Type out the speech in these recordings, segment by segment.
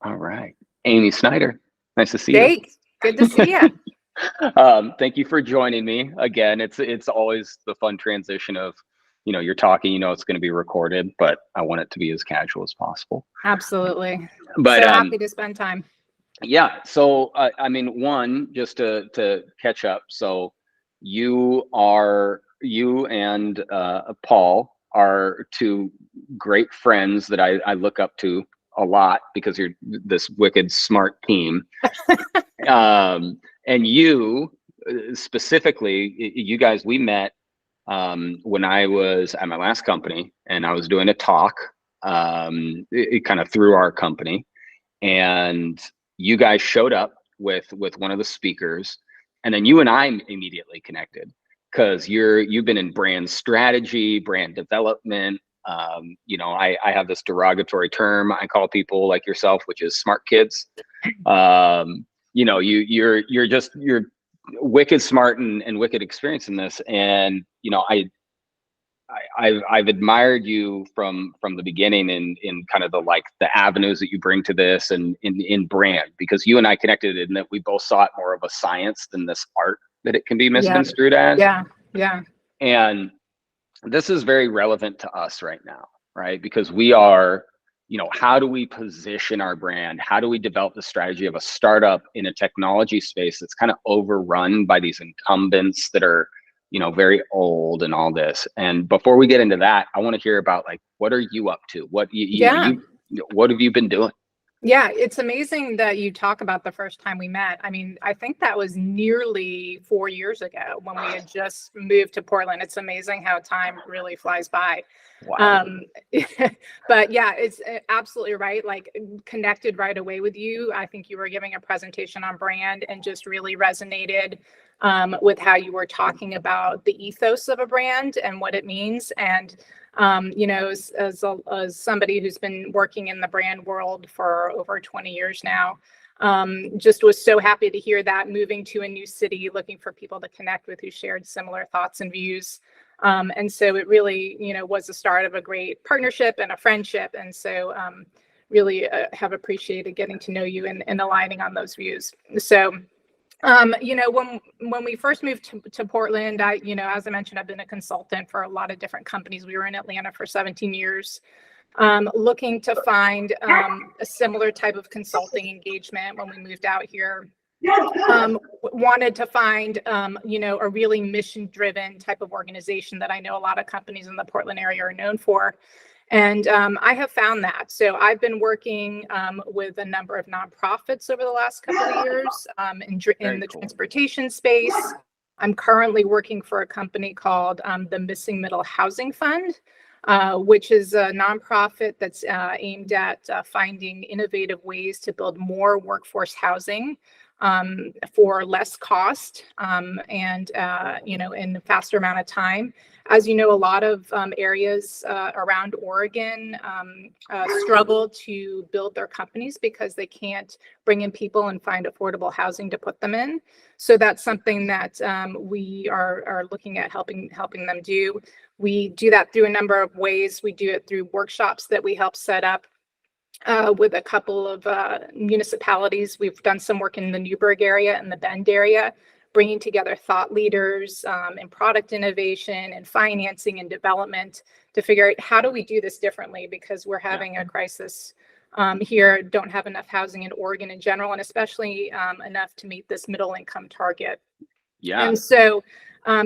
All right. Amy Snyder, nice to see you. Great. Good to see you. Thank you for joining me again. It's always the fun transition of, you're talking, it's going to be recorded, but I want it to be as casual as possible. Absolutely. But So happy to spend time. yeah. So I mean, one, just to catch up. So you and Paul are two great friends that I look up to a lot because you're this wicked smart team. And you specifically, you guys, we met when I was at my last company and I was doing a talk kind of through our company, and you guys showed up with one of the speakers, and then you and I immediately connected because you've been in brand strategy, brand development. I have this derogatory term I call people like yourself, which is smart kids. You're wicked smart and wicked experienced in this, and I've admired you from the beginning in kind of the avenues that you bring to this and in brand, because you and I connected in that we both saw it more of a science than this art that it can be misconstrued as. Yeah. And this is very relevant to us right now, right? Because we are, how do we position our brand? How do we develop the strategy of a startup in a technology space that's kind of overrun by these incumbents that are, very old and all this? And before we get into that, I want to hear about what are you up to? What what have you been doing? Yeah, it's amazing that you talk about the first time we met. I mean, I think that was nearly 4 years ago when we had just moved to Portland. It's amazing how time really flies by. Wow. But yeah, it's absolutely right. Connected right away with you. I think you were giving a presentation on brand and just really resonated with how you were talking about the ethos of a brand and what it means. And as somebody who's been working in the brand world for over 20 years now, just was so happy to hear that, moving to a new city, looking for people to connect with who shared similar thoughts and views. And so it really, was the start of a great partnership and a friendship. And so really have appreciated getting to know you and aligning on those views. So when we first moved to Portland, as I mentioned, I've been a consultant for a lot of different companies. We were in Atlanta for 17 years, looking to find a similar type of consulting engagement when we moved out here. Wanted to find, a really mission-driven type of organization that I know a lot of companies in the Portland area are known for. And I have found that. So I've been working with a number of nonprofits over the last couple of years in the transportation space. I'm currently working for a company called the Missing Middle Housing Fund, which is a nonprofit that's aimed at finding innovative ways to build more workforce housing for less cost and in a faster amount of time. As you know, a lot of areas around Oregon struggle to build their companies because they can't bring in people and find affordable housing to put them in. So that's something that we are looking at helping them do. We do that through a number of ways. We do it through workshops that we help set up with a couple of municipalities. We've done some work in the Newburgh area and the Bend area, bringing together thought leaders in product innovation and financing and development to figure out how do we do this differently, because we're having a crisis here, don't have enough housing in Oregon in general, and especially enough to meet this middle income target. Yeah. And so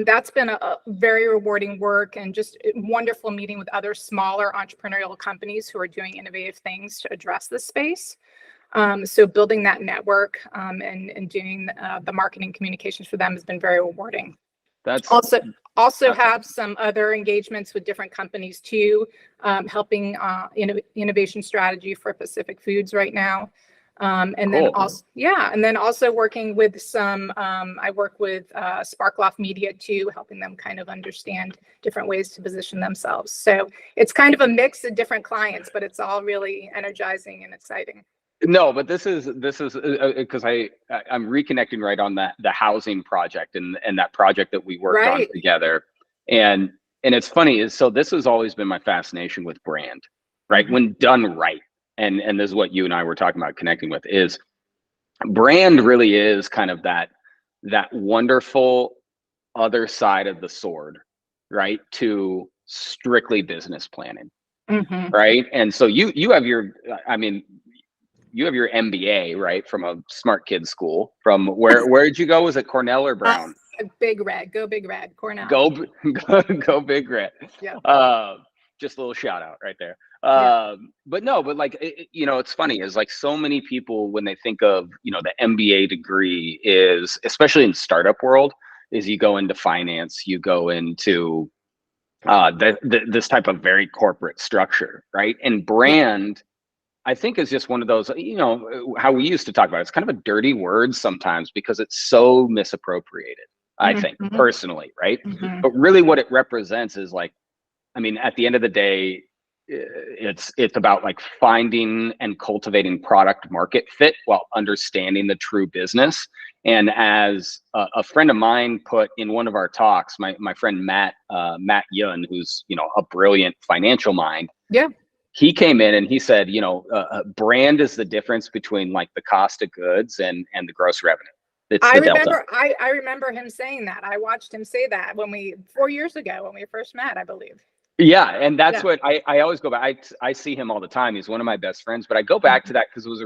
that's been a very rewarding work and just wonderful meeting with other smaller entrepreneurial companies who are doing innovative things to address this space. So building that network and doing the marketing communications for them has been very rewarding. That's also have some other engagements with different companies too, helping innovation strategy for Pacific Foods right now. And then also working with some, I work with Sparkloff Media too, helping them kind of understand different ways to position themselves. So it's kind of a mix of different clients, but it's all really energizing and exciting. No, but this is because I'm reconnecting right on the housing project and that project that we worked on together. And it's funny is, so this has always been my fascination with brand, right? Mm-hmm. When done right. and this is what you and I were talking about connecting with, is brand really is kind of that wonderful other side of the sword, right? To strictly business planning, Mm-hmm. right? And so you have your, I mean, you have your MBA, right, from a smart kid school. From where did you go? Was it Cornell or Brown? Big Red, go Big Red, Cornell. Go Big Red. Yeah. Just a little shout out right there. Yeah. But no, but like you know, it's funny is like so many people when they think of, you know, the MBA degree is, especially in startup world, is you go into finance, you go into this type of very corporate structure, right? And brand, I think, is just one of those, you know, how we used to talk about it. It's kind of a dirty word sometimes because it's so misappropriated, I think, Mm-hmm. personally, right? Mm-hmm. But really what it represents is like, I mean, at the end of the day, it's about like finding and cultivating product market fit while understanding the true business. And as a friend of mine put in one of our talks, my friend Matt Yun, who's, you know, a brilliant financial mind. Yeah. He came in and he said, you know, brand is the difference between like the cost of goods and the gross revenue. It's the delta. I remember him saying that. I watched him say that 4 years ago when we first met, I believe. Yeah, and that's what I always go back. I see him all the time. He's one of my best friends, but I go back to that because it was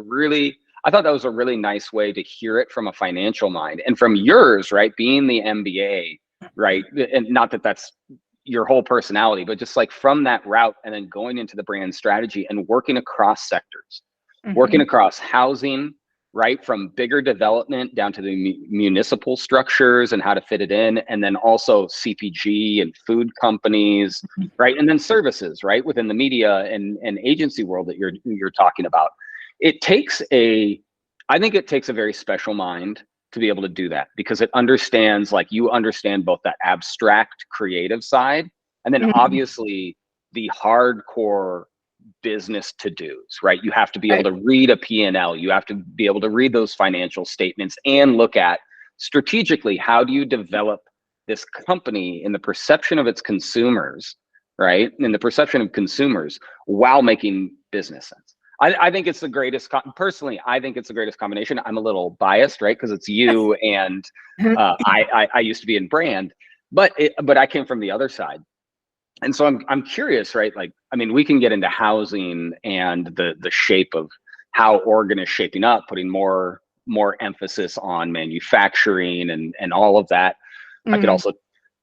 I thought that was a really nice way to hear it from a financial mind and from yours, right? Being the MBA, right? And not that that's your whole personality, but just like from that route and then going into the brand strategy and working across sectors, working across housing, right? From bigger development down to the municipal structures and how to fit it in. And then also CPG and food companies, right? And then services, right? Within the media and agency world that you're talking about. I think it takes a very special mind to be able to do that because it understands, like you understand both that abstract creative side and then obviously the hardcore business to-dos, right? You have to be able to read a P&L. You have to be able to read those financial statements and look at strategically, how do you develop this company in the perception of its consumers, right? In the perception of consumers while making business sense. I think it's the greatest, personally, I think it's the greatest combination. I'm a little biased, right? Because it's you and I used to be in brand, but I came from the other side. And so I'm curious, right? Like, I mean, we can get into housing and the shape of how Oregon is shaping up, putting more emphasis on manufacturing and all of that. I could also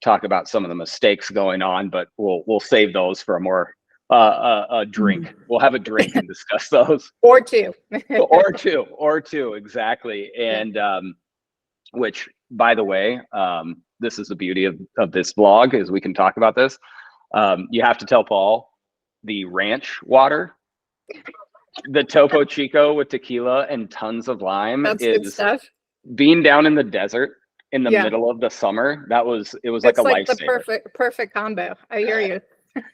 talk about some of the mistakes going on, but we'll save those for a more a drink. We'll have a drink and discuss those. Or two. or two, exactly. And which, by the way, this is the beauty of this vlog, is we can talk about this. You have to tell Paul the ranch water, the Topo Chico with tequila and tons of lime. That's good stuff. Being down in the desert in the middle of the summer. It was like a lifesaver. The perfect combo. I hear you.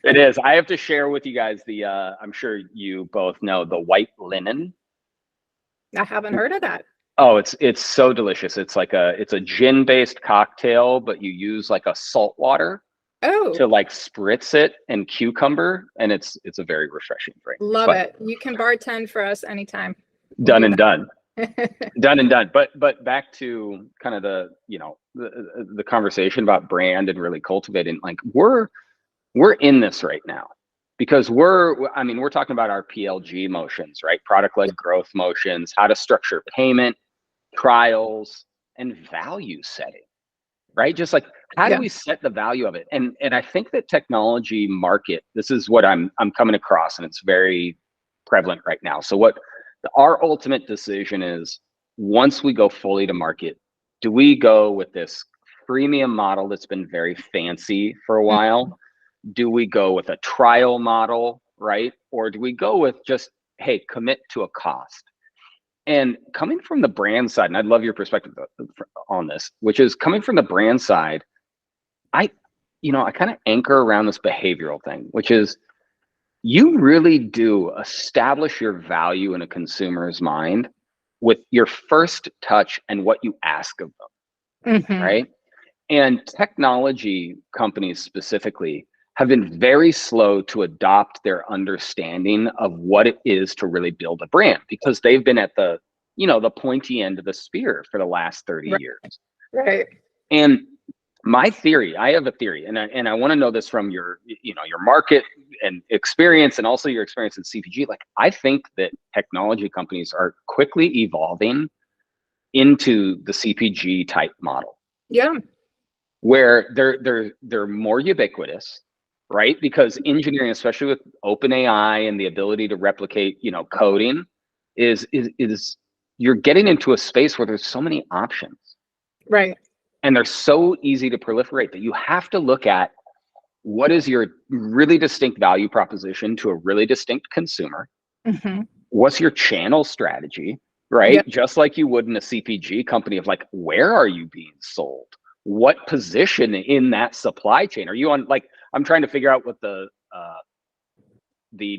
It is. I have to share with you guys the I'm sure you both know the white linen. I haven't heard of that. Oh, it's so delicious. It's a gin-based cocktail, but you use like a salt water to like spritz it and cucumber, and it's a very refreshing drink. Love it. You can bartend for us anytime. Done and done. Done and done. But back to kind of the, you know, the conversation about brand and really cultivating, like we're in this right now because we're talking about our PLG motions, right? Product-led growth motions, how to structure payment, trials, and value setting, right? Just like, how do we set the value of it? And I think that technology market, this is what I'm coming across, and it's very prevalent right now. So what our ultimate decision is, once we go fully to market, do we go with this freemium model that's been very fancy for a while? Do we go with a trial model, right? Or do we go with just, hey, commit to a cost? And coming from the brand side, and I'd love your perspective on this, which is coming from the brand side, I kind of anchor around this behavioral thing, which is you really do establish your value in a consumer's mind with your first touch and what you ask of them, right? And technology companies specifically have been very slow to adopt their understanding of what it is to really build a brand, because they've been at the, the pointy end of the spear for the last 30 Right. years. Right. And my theory, I have a theory, and I want to know this from your, your market and experience, and also your experience in CPG. Like, I think that technology companies are quickly evolving into the CPG type model. Yeah. Where they're more ubiquitous, right? Because engineering, especially with open AI and the ability to replicate, coding, is you're getting into a space where there's so many options. Right. And they're so easy to proliferate that you have to look at what is your really distinct value proposition to a really distinct consumer. Mm-hmm. What's your channel strategy, right? Yep. Just like you would in a CPG company of like, where are you being sold? What position in that supply chain are you on? Like, I'm trying to figure out what the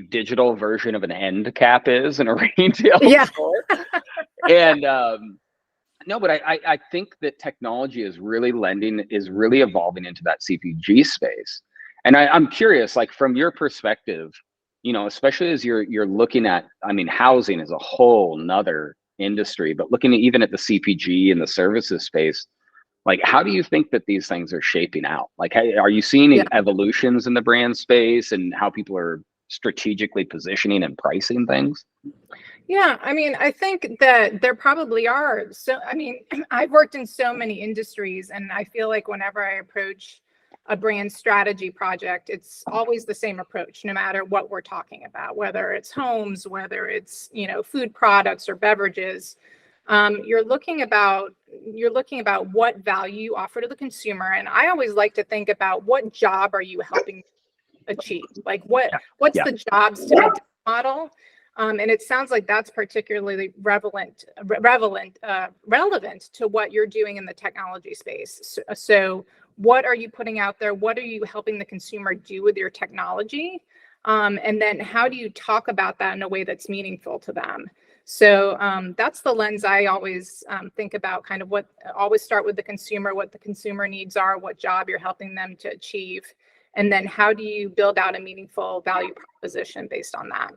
digital version of an end cap is in a retail store. And no, but I think that technology is really evolving into that CPG space. And I'm curious, like, from your perspective, especially as you're looking at, I mean, housing is a whole nother industry, but looking at even at the CPG and the services space, like, how do you think that these things are shaping out? Like, are you seeing evolutions in the brand space and how people are strategically positioning and pricing things? Yeah, I mean, I think that there probably are. So, I mean, I've worked in so many industries, and I feel like whenever I approach a brand strategy project, it's always the same approach, no matter what we're talking about, whether it's homes, whether it's, food products or beverages. You're looking about what value you offer to the consumer. And I always like to think about, what job are you helping achieve? Like, what's the jobs to be done model? And it sounds like that's particularly relevant to what you're doing in the technology space. So what are you putting out there? What are you helping the consumer do with your technology? And then how do you talk about that in a way that's meaningful to them? So that's the lens I always think about, kind of always start with the consumer, what the consumer needs are, what job you're helping them to achieve. And then how do you build out a meaningful value proposition based on that?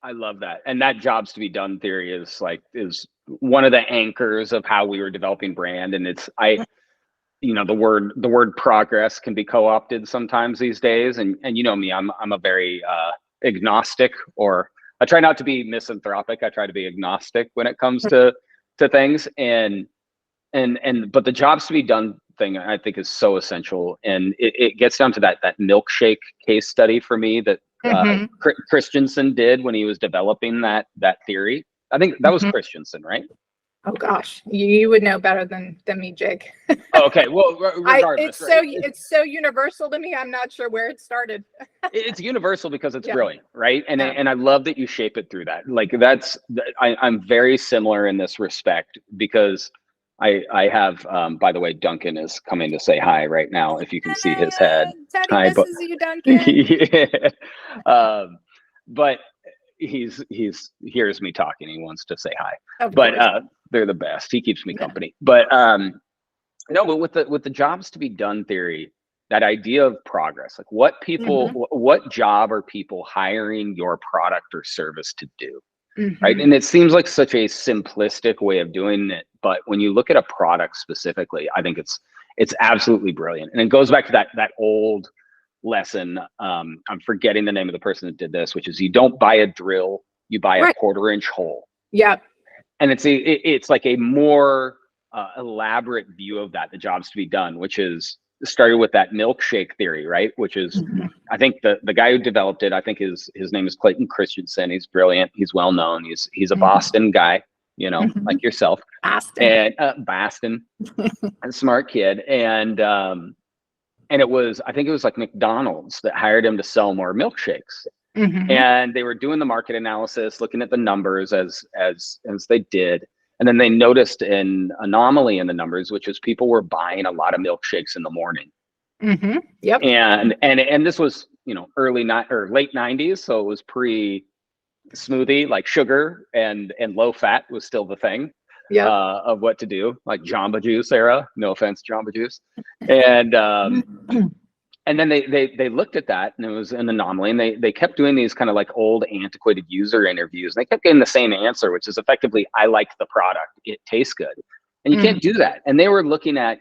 I love that. And that jobs to be done theory is one of the anchors of how we were developing brand. And the word progress can be co-opted sometimes these days. And me, I'm a very agnostic, or I try not to be misanthropic. I try to be agnostic when it comes to things. But the jobs to be done thing, I think, is so essential. And it gets down to that milkshake case study for me that Christensen did when he was developing that theory. I think that was Christensen, right? Oh gosh, you would know better than me, Jake. Okay, well, regardless, it's so universal to me. I'm not sure where it started. It's universal because it's brilliant, right? And I love that you shape it through that. Like, I'm very similar in this respect, because I have, by the way, Duncan is coming to say hi right now, if you can see his head. Teddy misses you, Duncan. Yeah. But he hears me talking. He wants to say hi. Of course. They're the best. He keeps me company. But but with the jobs to be done theory, that idea of progress, like, what job are people hiring your product or service to do? Right. And it seems like such a simplistic way of doing it, but when you look at a product specifically, I think it's absolutely brilliant. And it goes back to that old lesson. I'm forgetting the name of the person that did this, which is, you don't buy a drill, you buy a quarter-inch hole. Yeah. And it's like a more elaborate view of that, the jobs to be done, which is started with that milkshake theory, right? Which is, I think the guy who developed it, I think his name is Clayton Christensen. He's brilliant. He's well known. He's a Boston guy, like yourself. Boston. And Boston, a smart kid. And I think it was like McDonald's that hired him to sell more milkshakes. And they were doing the market analysis, looking at the numbers as they did. And then they noticed an anomaly in the numbers, which was people were buying a lot of milkshakes in the morning. Yep. And this was, late 90s. So it was pre-smoothie, like sugar and low fat was still the thing of what to do, like Jamba Juice era. No offense, Jamba Juice. And then they looked at that, and it was an anomaly, and they kept doing these kind of like old antiquated user interviews. They kept getting the same answer, which is effectively, I like the product, it tastes good. And you can't do that. And they were looking at,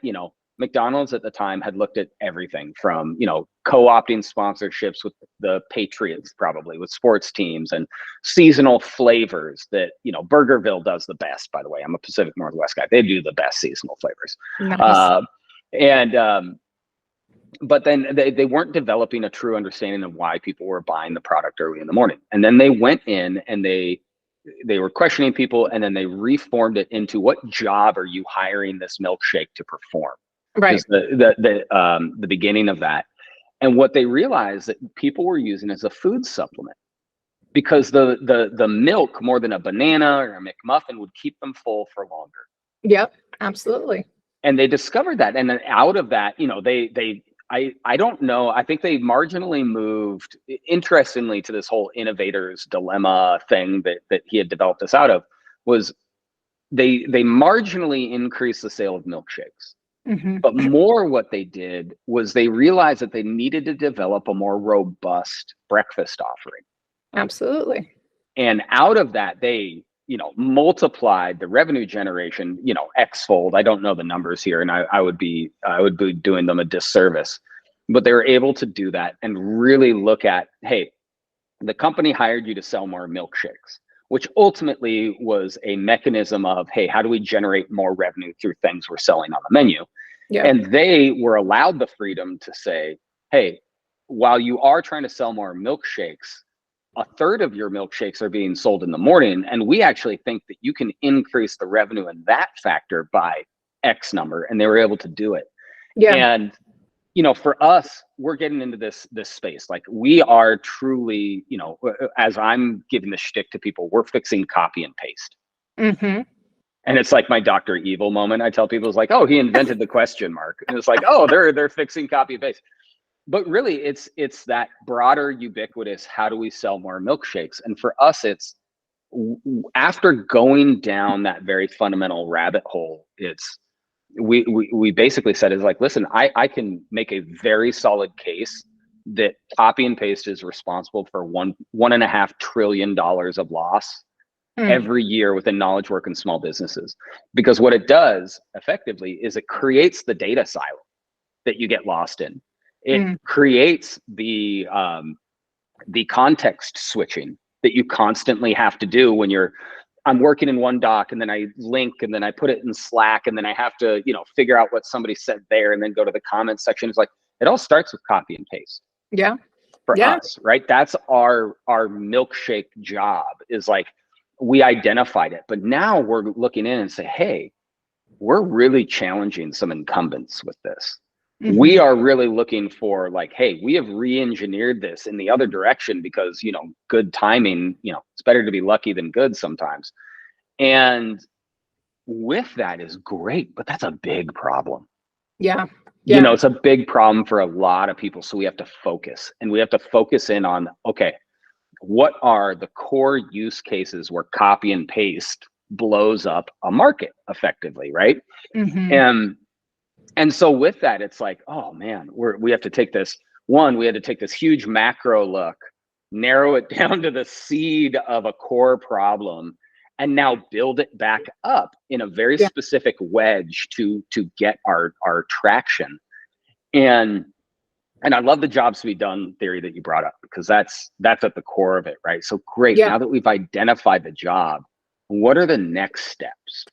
McDonald's at the time had looked at everything from, co-opting sponsorships with the Patriots, probably with sports teams, and seasonal flavors that, Burgerville does the best, by the way. I'm a Pacific Northwest guy. They do the best seasonal flavors. Nice. But then they weren't developing a true understanding of why people were buying the product early in the morning. And then they went in and they were questioning people, and then they reformed it into, what job are you hiring this milkshake to perform? Right. Is the beginning of that. And what they realized that people were using as a food supplement, because the milk, more than a banana or a McMuffin, would keep them full for longer. Yep, absolutely. And they discovered that. And then out of that, I don't know. I think they marginally moved, interestingly, to this whole innovator's dilemma thing that he had developed this out of, was they marginally increased the sale of milkshakes. But more, what they did was they realized that they needed to develop a more robust breakfast offering. Absolutely. And out of that, they multiplied the revenue generation, X-fold. I don't know the numbers here, and I would be doing them a disservice. But they were able to do that and really look at, hey, the company hired you to sell more milkshakes, which ultimately was a mechanism of, hey, how do we generate more revenue through things we're selling on the menu? Yeah. And they were allowed the freedom to say, hey, while you are trying to sell more milkshakes, a third of your milkshakes are being sold in the morning, and we actually think that you can increase the revenue in that factor by X number. And they were able to do it. Yeah. And for us, we're getting into this space. Like, we are truly, as I'm giving the shtick to people, we're fixing copy and paste. And it's like my Dr. Evil moment. I tell people, it's like, oh, he invented the question mark. And it's like, oh, they're fixing copy and paste. But really, it's that broader, ubiquitous, how do we sell more milkshakes? And for us, it's, after going down that very fundamental rabbit hole, it's, we basically said, is like, listen, I can make a very solid case that copy and paste is responsible for $1.5 trillion of loss every year within knowledge work and small businesses. Because what it does effectively is it creates the data silo that you get lost in. It creates the context switching that you constantly have to do when I'm working in one doc, and then I link, and then I put it in Slack, and then I have to, figure out what somebody said there, and then go to the comments section. It's like, it all starts with copy and paste. Yeah. For us, right? That's our milkshake job, is like, we identified it, but now we're looking in and say, hey, we're really challenging some incumbents with this. We are really looking for, like, hey, we have re-engineered this in the other direction, because, good timing, it's better to be lucky than good sometimes. And with that is great, but that's a big problem. Yeah. It's a big problem for a lot of people. So we have to focus, and we have to focus in on, okay, what are the core use cases where copy and paste blows up a market effectively, right? And so with that, it's like, oh man, we have to take this huge macro look, narrow it down to the seed of a core problem, and now build it back up in a very specific wedge to get our traction. And I love the jobs to be done theory that you brought up, because that's at the core of it, right? So great. Now that we've identified the job, what are the next steps?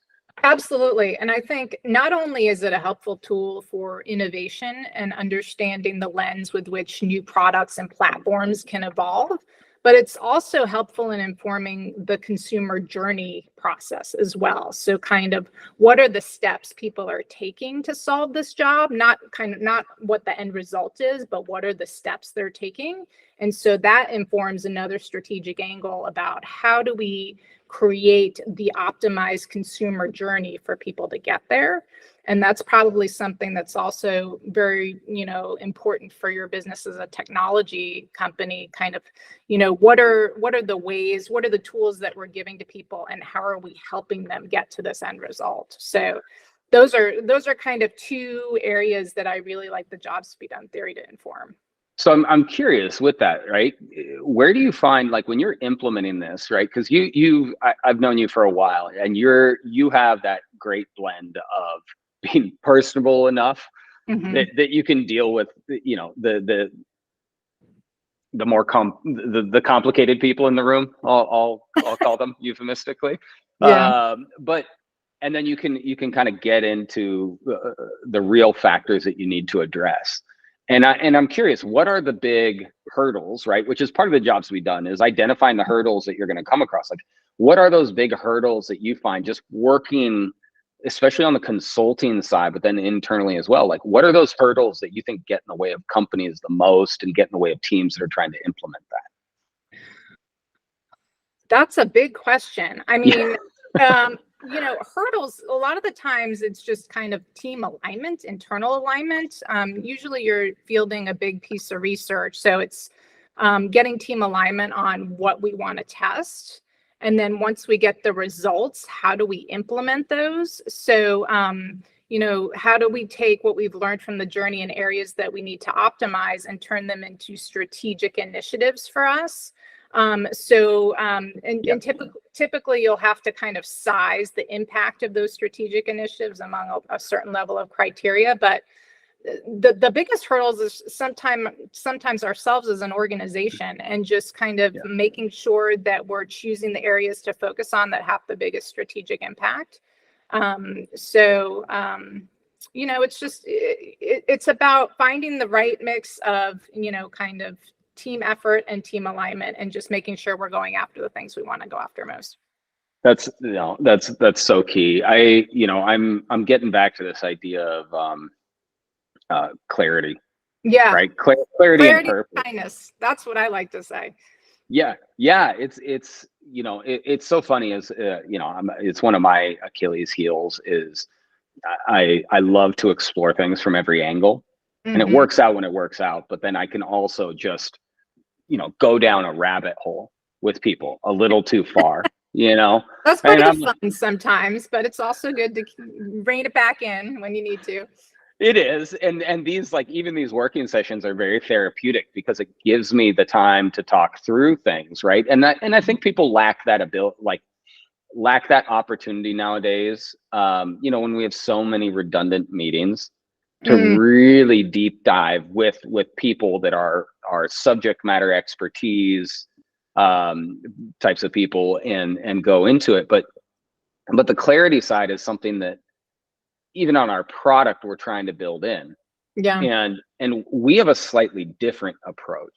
Absolutely. And I think not only is it a helpful tool for innovation and understanding the lens with which new products and platforms can evolve, but it's also helpful in informing the consumer journey process as well. So kind of, what are the steps people are taking to solve this job? Not what the end result is, but what are the steps they're taking? And so that informs another strategic angle about how do we create the optimized consumer journey for people to get there. And that's probably something that's also very, important for your business as a technology company. Kind of, what are the ways, what are the tools that we're giving to people, and how are we helping them get to this end result? So those are kind of two areas that I really like the jobs to be done theory to inform. So I'm curious with that, right? Where do you find, like, when you're implementing this, right? Because I've known you for a while, and you have that great blend of being personable enough that you can deal with, you know, the more the complicated people in the room. I'll call them euphemistically. Yeah. But and then you can kind of get into the real factors that you need to address. And I'm curious, what are the big hurdles, right? Which is part of the jobs we've done, is identifying the hurdles that you're going to come across. Like, what are those big hurdles that you find just working, especially on the consulting side, but then internally as well? Like, what are those hurdles that you think get in the way of companies the most and get in the way of teams that are trying to implement that? That's a big question. I mean, you know, hurdles, a lot of the times it's just kind of team alignment, internal alignment. Usually you're fielding a big piece of research. So it's getting team alignment on what we want to test. And then once we get the results, how do we implement those? So, you know, how do we take what we've learned from the journey in areas that we need to optimize and turn them into strategic initiatives for us? And typically you'll have to kind of size the impact of those strategic initiatives among a certain level of criteria. But the biggest hurdles is sometimes ourselves as an organization, and just kind of making sure that we're choosing the areas to focus on that have the biggest strategic impact. You know, it's just, it's about finding the right mix of, you know, kind of team effort and team alignment, and just making sure we're going after the things we want to go after most. That's, you know, that's so key. You know, I'm getting back to this idea of clarity. Yeah. Right. Clarity and purpose. Kindness. That's what I like to say. Yeah. It's you know, it's so funny, as you know, it's one of my Achilles heels is I love to explore things from every angle, and it works out when it works out. But then I can also just, you know, go down a rabbit hole with people a little too far, you know. That's part of the fun sometimes, but it's also good to rein it back in when you need to. It is. And these, like, even these working sessions are very therapeutic because it gives me the time to talk through things, right? And I think people lack that ability, like, lack that opportunity nowadays. You know, when we have so many redundant meetings, to really deep dive with people that are subject matter expertise types of people, and go into it. But the clarity side is something that even on our product we're trying to build in. Yeah. And we have a slightly different approach.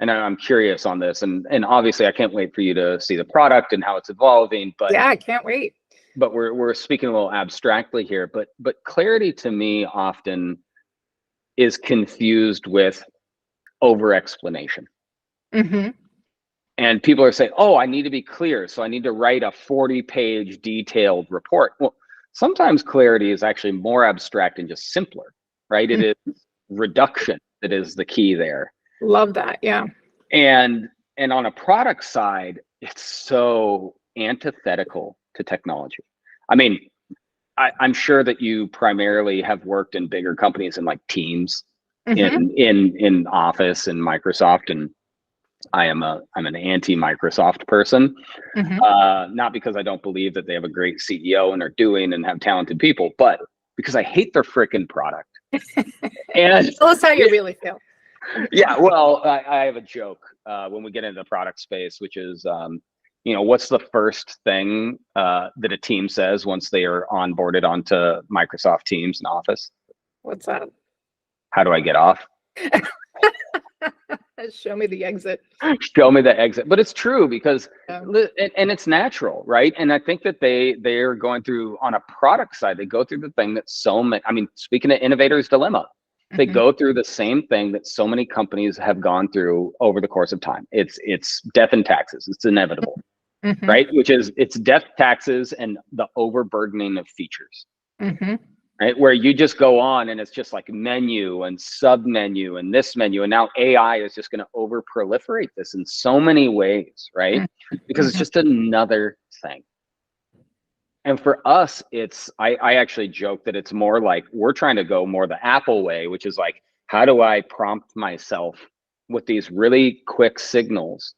And I'm curious on this, and obviously I can't wait for you to see the product and how it's evolving. But yeah, I can't wait. But we're speaking a little abstractly here. But clarity to me often is confused with over explanation. And people are saying, "Oh, I need to be clear, so I need to write a 40-page detailed report." Well, sometimes clarity is actually more abstract and just simpler, right? It is reduction that is the key there. Love that. Yeah. And on a product side, it's so antithetical to technology. I mean, I'm sure that you primarily have worked in bigger companies in, like, Teams, in Office and Microsoft, and I'm an anti-Microsoft person, not because I don't believe that they have a great CEO and are doing and have talented people, but because I hate their freaking product. And tell us how you really feel. Yeah, well, I have a joke when we get into the product space, which is, you know, what's the first thing that a team says once they are onboarded onto Microsoft Teams and Office? What's that? How do I get off? Show me the exit. Show me the exit. But it's true, because and it's natural, right? And I think that they're going through, on a product side, they go through the thing that so many, I mean, speaking of innovator's dilemma, they go through the same thing that so many companies have gone through over the course of time. It's death and taxes. It's inevitable, right? Which is, it's death, taxes, and the overburdening of features. Right, where you just go on and it's just like menu and sub menu and this menu, and now AI is just going to over proliferate this in so many ways, right? Because it's just another thing. And for us, I actually joke that it's more like we're trying to go more the Apple way, which is like, how do I prompt myself with these really quick signals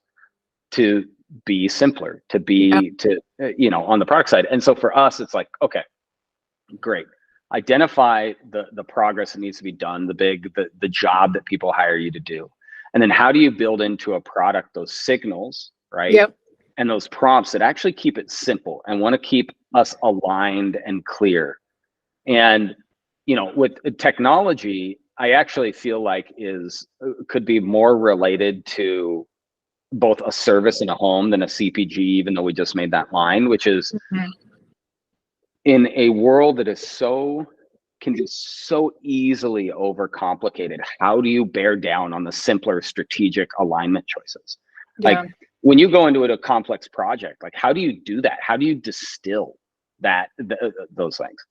to be simpler, to Yeah. be, on the product side. And so for us, it's like, okay, great. Identify the progress that needs to be done, the job that people hire you to do. And then how do you build into a product those signals, right? Yep. And those prompts that actually keep it simple and want to keep us aligned and clear. And with technology, I actually feel like could be more related to both a service in a home than a CPG, even though we just made that line, which is Mhm. in a world that can be so easily overcomplicated. How do you bear down on the simpler strategic alignment choices? Yeah. Like when you go into a complex project, like how do you do that? How do you distill those things?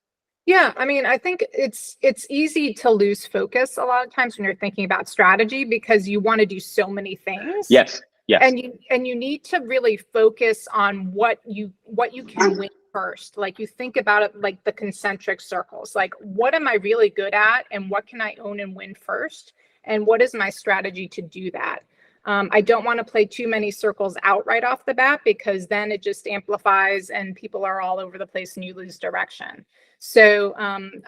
Yeah, I mean, I think it's easy to lose focus a lot of times when you're thinking about strategy because you want to do so many things. Yes. Yes. And you need to really focus on what you can win first. Like you think about it like the concentric circles. Like what am I really good at and what can I own and win first? And what is my strategy to do that? I don't want to play too many circles out right off the bat because then it just amplifies and people are all over the place and you lose direction. So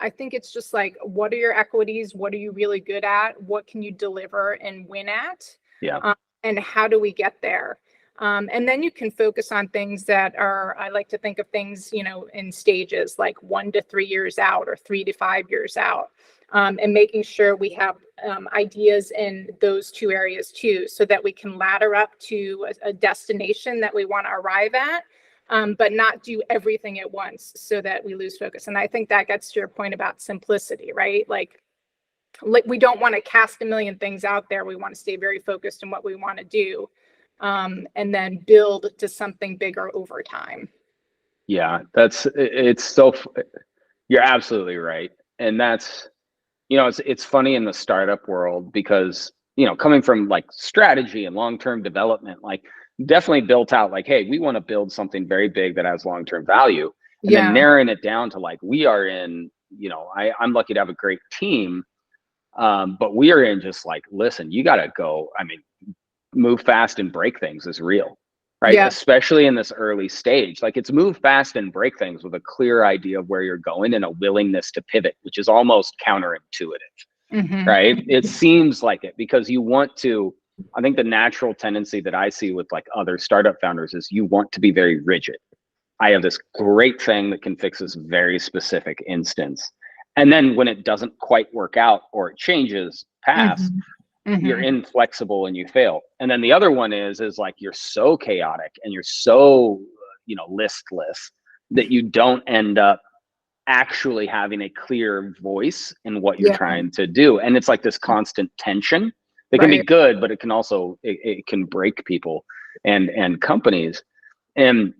I think it's just like, what are your equities? What are you really good at? What can you deliver and win at? Yeah. And how do we get there? And then you can focus on things that are, I like to think of things, in stages like 1 to 3 years out or 3 to 5 years out. And making sure we have ideas in those two areas too, so that we can ladder up to a destination that we want to arrive at, but not do everything at once so that we lose focus. And I think that gets to your point about simplicity, right? Like we don't want to cast a million things out there. We want to stay very focused on what we want to do, and then build to something bigger over time. Yeah, you're absolutely right. And that's, it's funny in the startup world because, coming from like strategy and long-term development, like definitely built out like, hey, we want to build something very big that has long-term value. And then Yeah. narrowing it down to like, we are in, I'm lucky to have a great team. But we are in just like, listen, you got to go. I mean, move fast and break things is real, right? Yeah. Especially in this early stage. Like it's move fast and break things with a clear idea of where you're going and a willingness to pivot, which is almost counterintuitive, Mm-hmm. right? It seems like it because you want to, I think the natural tendency that I see with like other startup founders is you want to be very rigid. I have this great thing that can fix this very specific instance. And then when it doesn't quite work out or it changes paths, Mm-hmm. you're Mm-hmm. inflexible and you fail. And then the other one is like you're so chaotic and you're so listless that you don't end up actually having a clear voice in what you're Yeah. trying to do. And it's like this constant tension that can be Right. good, but it can also it can break people and companies. And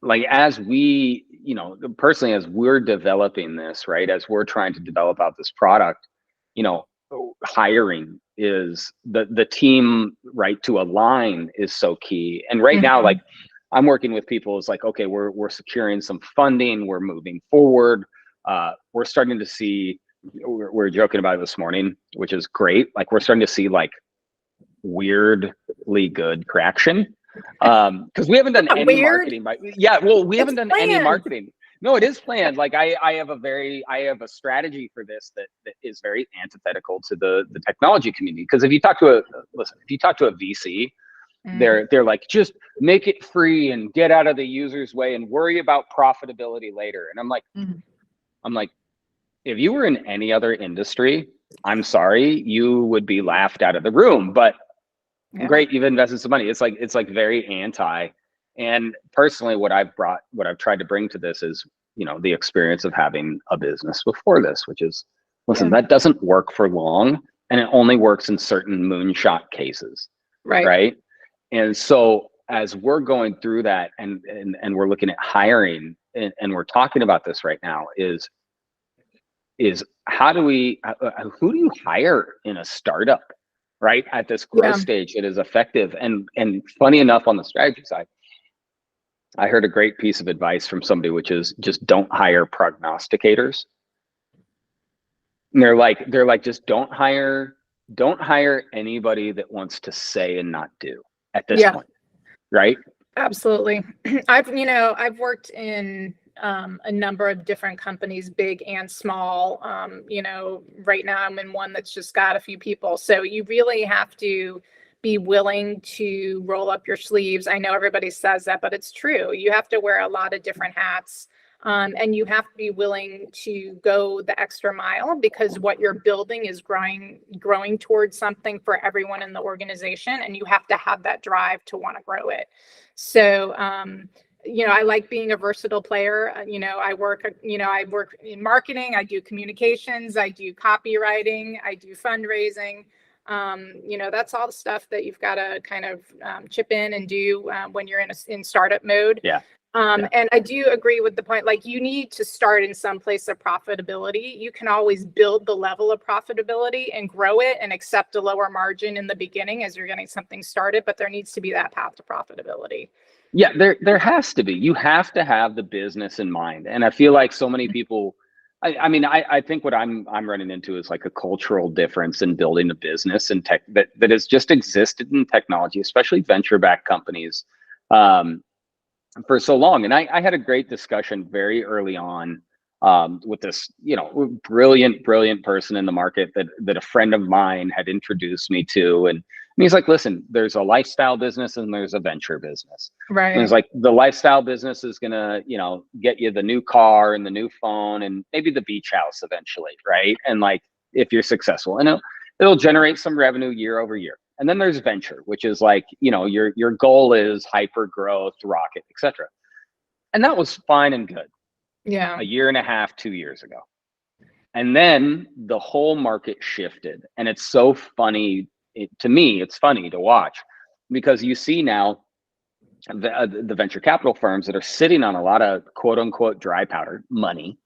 like as we, personally, as we're developing this, right, as we're trying to develop out this product, hiring is the team, right, to align is so key. And right now, Mm-hmm. like I'm working with people, it's like, okay, we're securing some funding, we're moving forward. We're starting to see, we're joking about it this morning, which is great. Like we're starting to see like weirdly good traction. Because we haven't done any Weird. marketing, but yeah, well, we It's haven't done any planned. marketing. No, it is planned. Like I have a strategy for this that is very antithetical to the technology community. Because if you talk to a VC, Mm. they're like, just make it free and get out of the user's way and worry about profitability later. And Mm. I'm like, if you were in any other industry, I'm sorry, you would be laughed out of the room. But Yeah. great, you've invested some money. It's like very anti. And personally, what I've tried to bring to this is, the experience of having a business before this, which is, listen, Yeah. that doesn't work for long, and it only works in certain moonshot cases, Right. right? And so as we're going through that and we're looking at hiring and we're talking about this right now is how do who do you hire in a startup, right, at this growth Yeah. stage that is effective? And funny enough, on the strategy side, I heard a great piece of advice from somebody, which is just don't hire prognosticators. And they're like, just don't hire anybody that wants to say and not do at this Yeah, point. Right. absolutely. I've worked in a number of different companies, big and small. Right now I'm in one that's just got a few people. So you really have to be willing to roll up your sleeves. I know everybody says that, but it's true. You have to wear a lot of different hats. And you have to be willing to go the extra mile, because what you're building is growing towards something for everyone in the organization. And you have to have that drive to want to grow it. So, I like being a versatile player. I work in marketing, I do communications, I do copywriting, I do fundraising. That's all the stuff that you've got to kind of chip in and do when you're in startup mode. Yeah. And I do agree with the point, like, you need to start in some place of profitability. You can always build the level of profitability and grow it and accept a lower margin in the beginning as you're getting something started, but there needs to be that path to profitability. Yeah, there has to be. You have to have the business in mind. And I feel like so many people, I think what I'm running into is like a cultural difference in building a business and tech that has just existed in technology, especially venture-backed companies, for so long. And I had a great discussion very early on with this, brilliant person in the market that a friend of mine had introduced me to. And he's like, listen, there's a lifestyle business and there's a venture business. Right. And it's like, the lifestyle business is going to, get you the new car and the new phone and maybe the beach house eventually. Right. And like, if you're successful, and it'll generate some revenue year over year. And then there's venture, which is like, your goal is hyper growth, rocket, etc. And that was fine and good. Yeah. A year and a half, 2 years ago. And then the whole market shifted. And it's so funny. To me, it's funny to watch, because you see now the venture capital firms that are sitting on a lot of quote unquote dry powder money,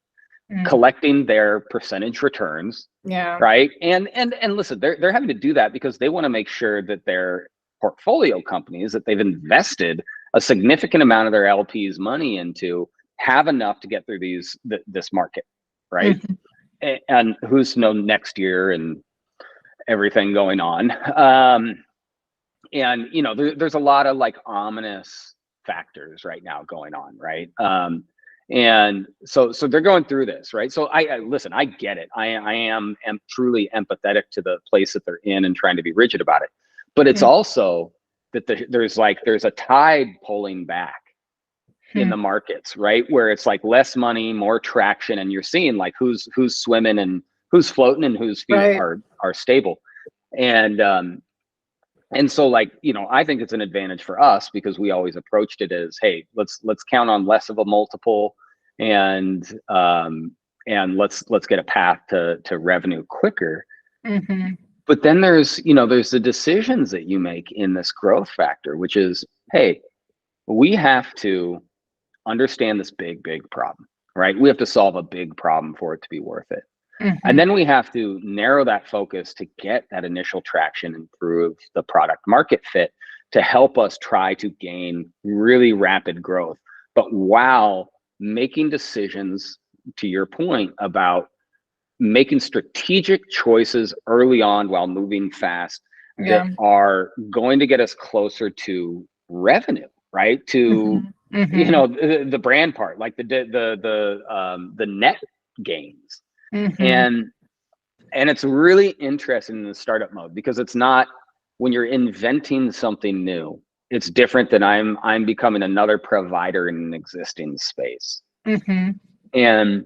collecting their percentage returns. Yeah. Right. And listen, they're having to do that because they want to make sure that their portfolio companies that they've invested a significant amount of their LPs money into have enough to get through this market. Right. And who's to know next year and everything going on. And there's a lot of like ominous factors right now going on. Right. And so they're going through this, right? So I listen, I get it. I am truly empathetic to the place that they're in and trying to be rigid about it. But it's also that there's a tide pulling back in the markets, right? Where it's like less money, more traction, and you're seeing like who's swimming and who's floating and whose feet are stable. And so like, I think it's an advantage for us because we always approached it as, hey, let's count on less of a multiple and let's get a path to revenue quicker. But then there's the decisions that you make in this growth factor, which is, hey, we have to understand this big problem, right? We have to solve a big problem for it to be worth it. And then we have to narrow that focus to get that initial traction, improve the product market fit to help us try to gain really rapid growth. But while making decisions, to your point about making strategic choices early on while moving fast that are going to get us closer to revenue, right? To the brand part, like the net gains. And it's really interesting in the startup mode because it's not when you're inventing something new, it's different than I'm becoming another provider in an existing space. And it,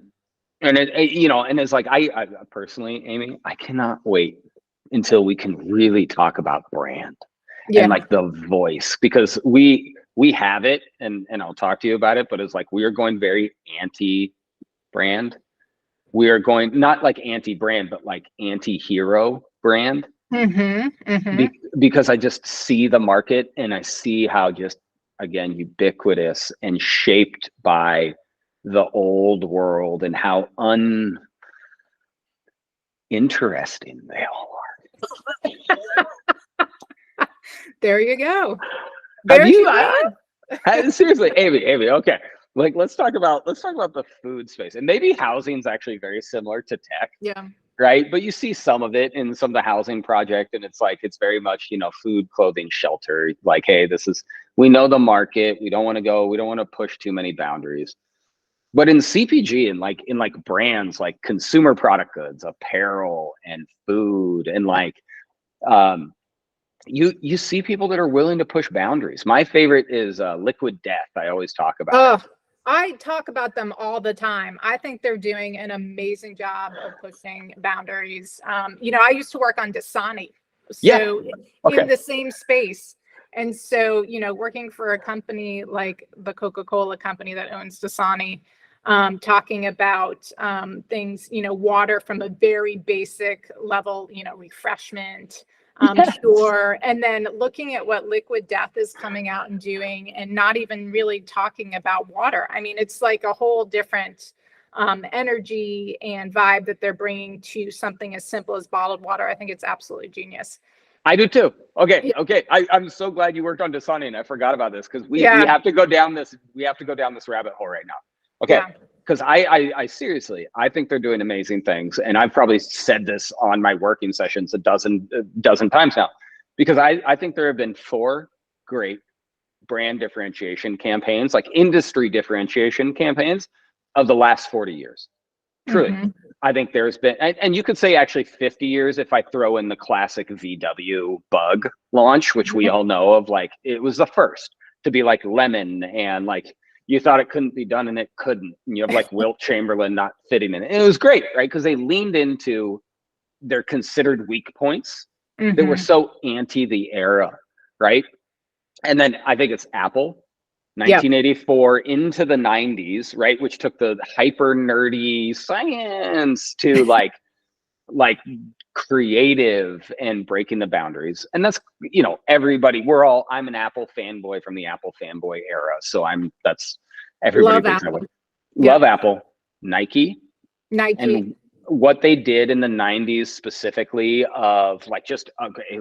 and it's like, I personally, Amy, I cannot wait until we can really talk about brand and like the voice, because we have it and I'll talk to you about it, but it's like, we are going very anti-brand. We are going not like anti-brand, but like anti-hero brand. Because I just see the market and I see how just, again, ubiquitous and shaped by the old world and how uninteresting they all are. There you go. Have you? Seriously, Amy, okay. Like let's talk about the food space. And maybe housing's actually very similar to tech, Yeah. right? But you see some of it in some of the housing project, and it's like it's very much, food, clothing, shelter. Like, hey, we know the market. We don't want to push too many boundaries. But in CPG and in brands like consumer product goods, apparel and food and um you see people that are willing to push boundaries. My favorite is Liquid Death. I always talk about it. Oh, I talk about them all the time. I think they're doing an amazing job of pushing boundaries. I used to work on Dasani, Yeah. so in Okay. the same space. And so, working for a company like the Coca-Cola company that owns Dasani, talking about things, water from a very basic level, refreshment, Yes. sure. And then looking at what Liquid Death is coming out and doing, and not even really talking about water. I mean, it's like a whole different energy and vibe that they're bringing to something as simple as bottled water. I think it's absolutely genius. I do too. Okay. Yeah. Okay. I'm so glad you worked on Dasani, and I forgot about this because we Yeah. have to go down this rabbit hole right now. Okay. Yeah. Because I seriously, I think they're doing amazing things. And I've probably said this on my working sessions a dozen times now, because I think there have been 4 great brand differentiation campaigns, like industry differentiation campaigns of the last 40 years. Truly. Mhm. I think there's been, and you could say actually 50 years if I throw in the classic VW bug launch, which we all know of. Like it was the first to be like lemon, and like you thought it couldn't be done and it couldn't. And you have like Wilt Chamberlain not fitting in it. And it was great, right? Because they leaned into their considered weak points that were so anti the era, right? And then I think it's Apple, Yep. 1984 into the 90s, right? Which took the hyper nerdy science to like creative and breaking the boundaries. And that's, everybody, I'm an Apple fanboy from the Apple fanboy era. So that's everybody Love thinks that Apple. way. Love Apple. Nike. And what they did in the 90s specifically of like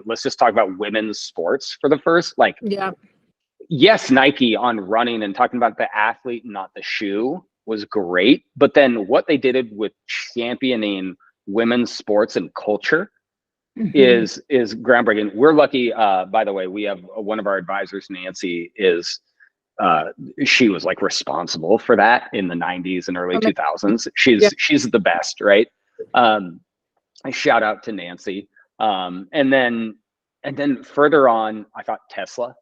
let's just talk about women's sports for the first, Yeah. yes, Nike on running and talking about the athlete, not the shoe, was great. But then what they did with championing women's sports and culture is groundbreaking. We're lucky, by the way, we have one of our advisors, Nancy, she was like responsible for that in the 90s and early 2000s. She's the best, right? I shout out to Nancy. And then further on, I thought Tesla.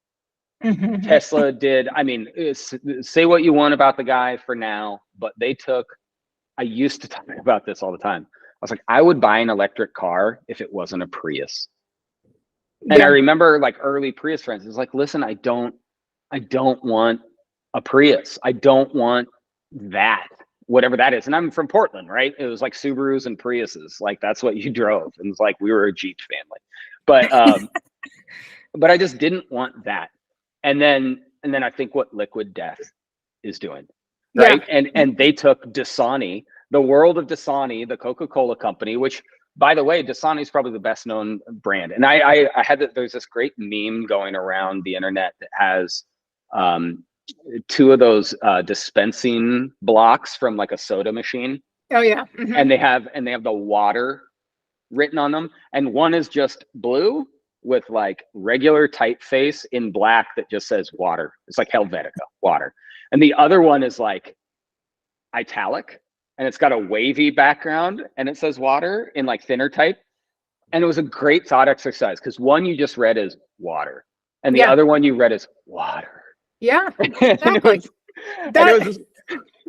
Tesla did, say what you want about the guy for now, but I used to talk about this all the time. I was like, I would buy an electric car if it wasn't a Prius. And I remember like early Prius friends, it's like, listen, I don't want a Prius. I don't want that, whatever that is. And I'm from Portland, right? It was like Subarus and Priuses. Like that's what you drove. And it's like, we were a Jeep family, but I just didn't want that. And then I think what Liquid Death is doing, right? And they took Dasani, the world of Dasani, the Coca-Cola company, which, by the way, Dasani is probably the best known brand. And I had there's this great meme going around the internet that has 2 of those dispensing blocks from like a soda machine. Oh yeah. And they have the water written on them, and one is just blue with like regular typeface in black that just says water. It's like Helvetica, water. And the other one is like italic, and it's got a wavy background and it says water in like thinner type. And it was a great thought exercise because one you just read is water, and the other one you read is water. Yeah, exactly.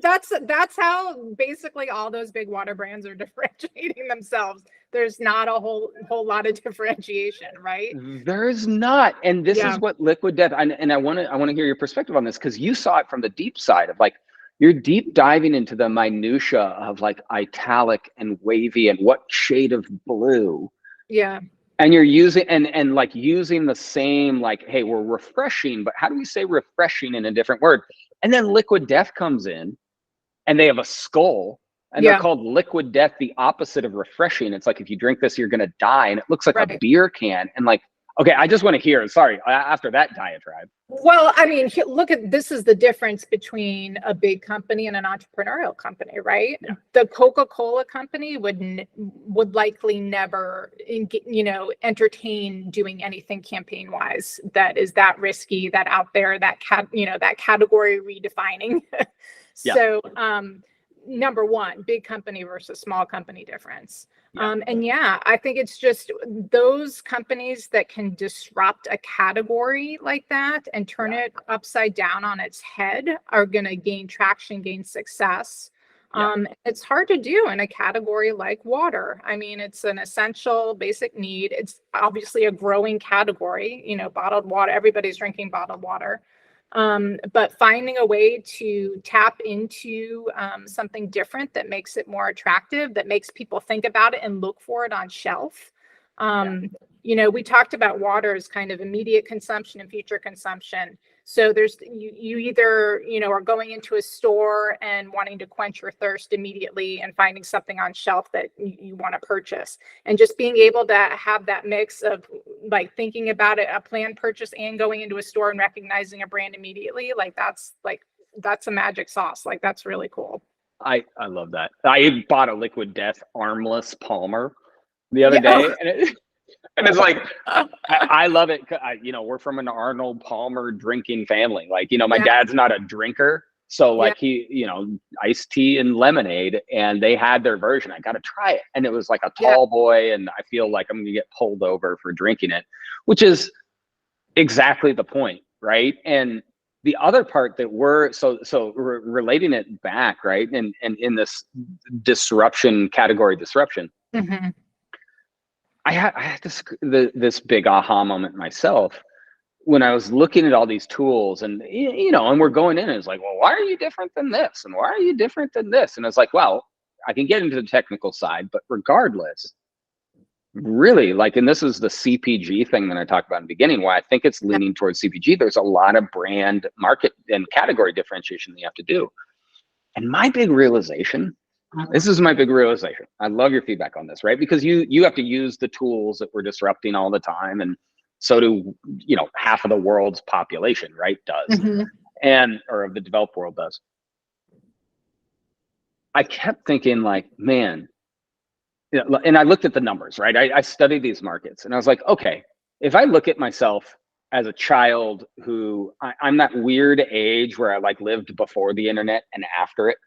That's how basically all those big water brands are differentiating themselves. There's not a whole lot of differentiation, right? There's not. And this is what Liquid Death, and I want to hear your perspective on this, because you saw it from the deep side of like, you're deep diving into the minutia of like italic and wavy and what shade of blue. Yeah. And you're using and like using the same, like, hey, we're refreshing, but how do we say refreshing in a different word? And then Liquid Death comes in and they have a skull, and they're called Liquid Death, the opposite of refreshing. It's like, if you drink this, you're going to die. And it looks like a beer can. And like, Okay, I just want to hear, sorry, after that diatribe. Well, I mean, look at this is the difference between a big company and an entrepreneurial company, right? Yeah. The Coca-Cola company would likely never, entertain doing anything campaign wise that is that risky, that out there, that category redefining. Yeah. So, number one, big company versus small company difference. Yeah. And yeah, I think it's just those companies that can disrupt a category like that and turn it upside down on its head are going to gain traction, gain success. It's hard to do in a category like water. I mean, it's an essential basic need. It's obviously a growing category, bottled water, everybody's drinking bottled water. But finding a way to tap into something different that makes it more attractive, that makes people think about it and look for it on shelf. We talked about water as kind of immediate consumption and future consumption. So there's you either are going into a store and wanting to quench your thirst immediately and finding something on shelf that you want to purchase, and just being able to have that mix of like thinking about it, a planned purchase, and going into a store and recognizing a brand immediately, that's a magic sauce. Like that's really cool. I love that. I bought a Liquid Death armless Palmer the other day, and it's like, I love it. We're from an Arnold Palmer drinking family. Like, my dad's not a drinker. So like he, iced tea and lemonade, and they had their version. I got to try it. And it was like a tall boy. And I feel like I'm going to get pulled over for drinking it, which is exactly the point. Right. And the other part that we're relating it back, right. And in this category disruption, Mm-hmm. I had this big aha moment myself when I was looking at all these tools, and and we're going in and it's like, well, why are you different than this? And why are you different than this? And it's like, well, I can get into the technical side, but regardless, really, like, and this is the CPG thing that I talked about in the beginning, why I think it's leaning towards CPG. There's a lot of brand, market, and category differentiation that you have to do. And my big realization, this is my big realization. I love your feedback on this, right? Because you have to use the tools that we're disrupting all the time. And so do, half of the world's population, right? Does. Mm-hmm. Or of the developed world does. I kept thinking like, man, and I looked at the numbers, right? I studied these markets and I was like, okay, if I look at myself as a child who I'm that weird age where I like lived before the internet and after it.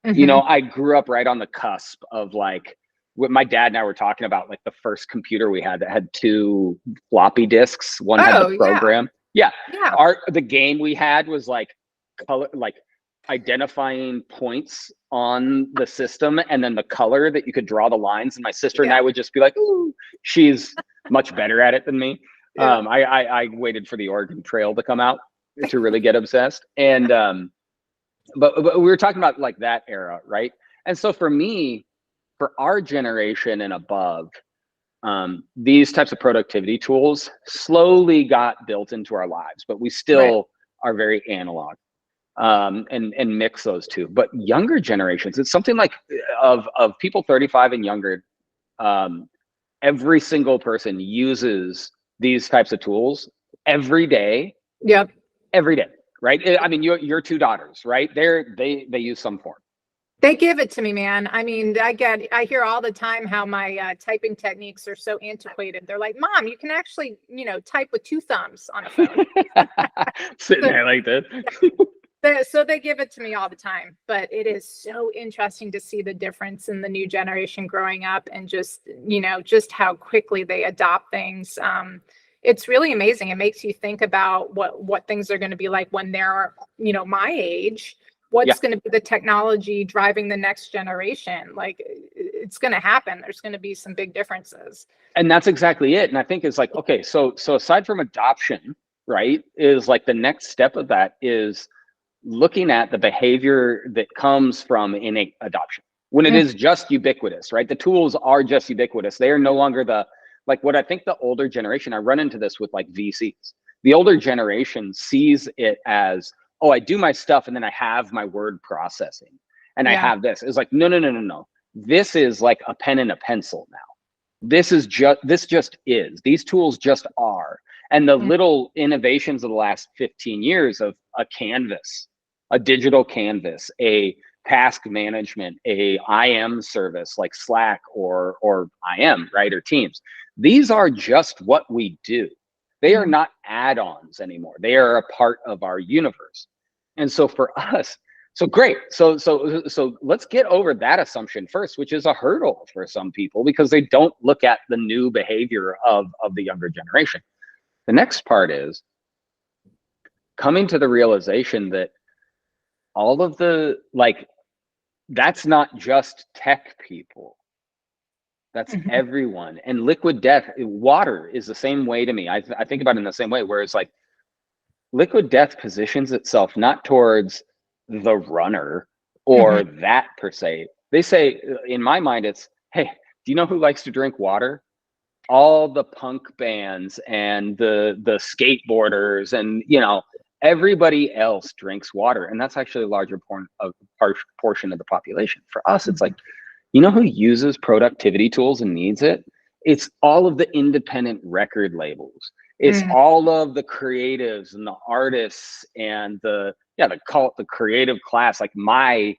Mm-hmm. I grew up right on the cusp of like what my dad and I were talking about, like the first computer we had that had 2 floppy disks. One had the program. Yeah. The game we had was like color, like identifying points on the system and then the color that you could draw the lines. And my sister and I would just be like, ooh, she's much better at it than me. I waited for the Oregon Trail to come out to really get obsessed. And, but we were talking about like that era, right? And so for me, for our generation and above, these types of productivity tools slowly got built into our lives, but we still are very analog, and mix those two. But younger generations, it's something like of people 35 and younger, every single person uses these types of tools every day. Yep. Every day. Right. I mean, your 2 daughters, right? They use some form. They give it to me, man. I mean, I hear all the time how my typing techniques are so antiquated. They're like, Mom, you can actually, type with 2 thumbs on a phone. Sitting there like that. So they give it to me all the time. But it is so interesting to see the difference in the new generation growing up and just how quickly they adopt things. It's really amazing. It makes you think about what things are going to be like when they're, my age. What's going to be the technology driving the next generation? Like, it's going to happen. There's going to be some big differences. And that's exactly it. And I think it's like, okay, so aside from adoption, right, is like the next step of that is looking at the behavior that comes from innate adoption. When it is just ubiquitous, right? The tools are just ubiquitous. They are no longer like what I think the older generation, I run into this with like VCs. The older generation sees it as, oh, I do my stuff and then I have my word processing and I have this. It's like, no. This is like a pen and a pencil now. this just is. These tools just are. And the little innovations of the last 15 years of a canvas, a digital canvas, a task management, a IM service like Slack or IM, right, or Teams. These are just what we do. They are not add-ons anymore. They are a part of our universe. And so for us, so great. So let's get over that assumption first, which is a hurdle for some people because they don't look at the new behavior of the younger generation. The next part is coming to the realization that all of the, like, that's not just tech people. That's everyone. And liquid death, water is the same way to me. I think about it in the same way, where it's like liquid death positions itself not towards the runner or that per se. They say, in my mind, it's, hey, do you know who likes to drink water? All the punk bands and the skateboarders and, you know, everybody else drinks water. And that's actually a larger portion of the population. For us, it's like, you know who uses productivity tools and needs it? It's all of the independent record labels. It's all of the creatives and the artists and the creative class, like my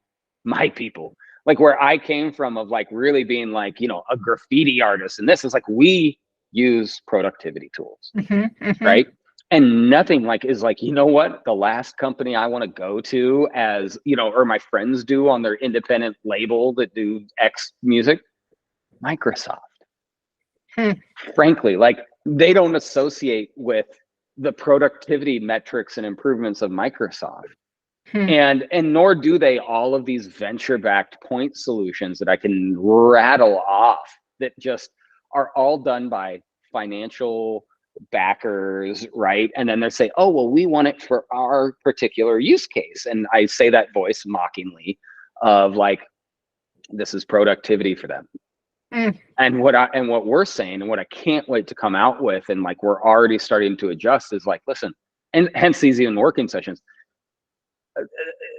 people, like where I came from, of like really being like, you know, a graffiti artist. And this is like, we use productivity tools, right? And nothing like is like, you know what, the last company I want to go to, as you know, or my friends do on their independent label that do X music, Microsoft. Frankly, like they don't associate with the productivity metrics and improvements of Microsoft. And nor do they all of these venture-backed point solutions that I can rattle off that just are all done by financial backers, right? And then they say, oh, well, we want it for our particular use case. And I say that voice mockingly of like, this is productivity for them. And what we're saying, and what I can't wait to come out with, and like we're already starting to adjust, is like, listen, and hence these even working sessions,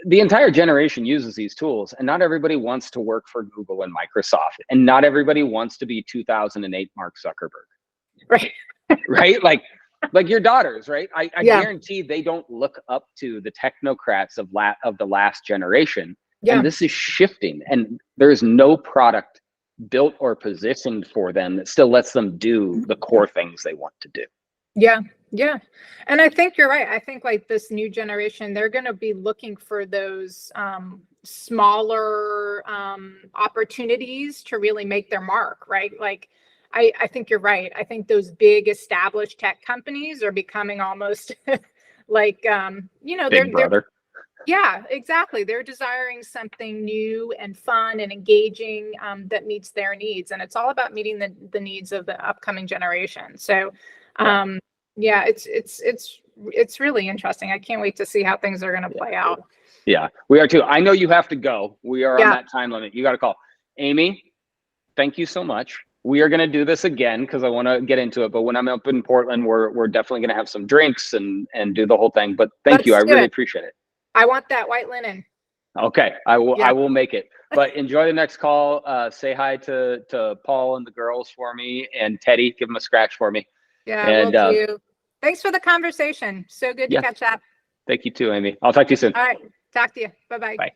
the entire generation uses these tools, and not everybody wants to work for Google and Microsoft, and not everybody wants to be 2008 Mark Zuckerberg. Right. Right? Like your daughters, right? I guarantee they don't look up to the technocrats of the last generation. And this is shifting, and there is no product built or positioned for them that still lets them do the core things they want to do. Yeah. And I think you're right. I think like this new generation, they're going to be looking for those smaller opportunities to really make their mark, right? Like, I think you're right. I think those big established tech companies are becoming almost like, you know, Big brother. Yeah, exactly. They're desiring something new and fun and engaging that meets their needs. And it's all about meeting the needs of the upcoming generation. So, yeah, it's really interesting. I can't wait to see how things are going to play out. Yeah, we are too. I know you have to go. We are on that time limit. You got to call. Amy, thank you so much. We are going to do this again because I want to get into it. But when I'm up in Portland, we're definitely going to have some drinks and do the whole thing. But thank you. I really appreciate it. I want that white linen. Okay, I will make it. But enjoy the next call. Say hi to Paul and the girls for me, and Teddy. Give them a scratch for me. Yeah, and, will do. Thanks for the conversation. So good to catch up. Thank you too, Amy. I'll talk to you soon. All right. Talk to you. Bye-bye. Bye.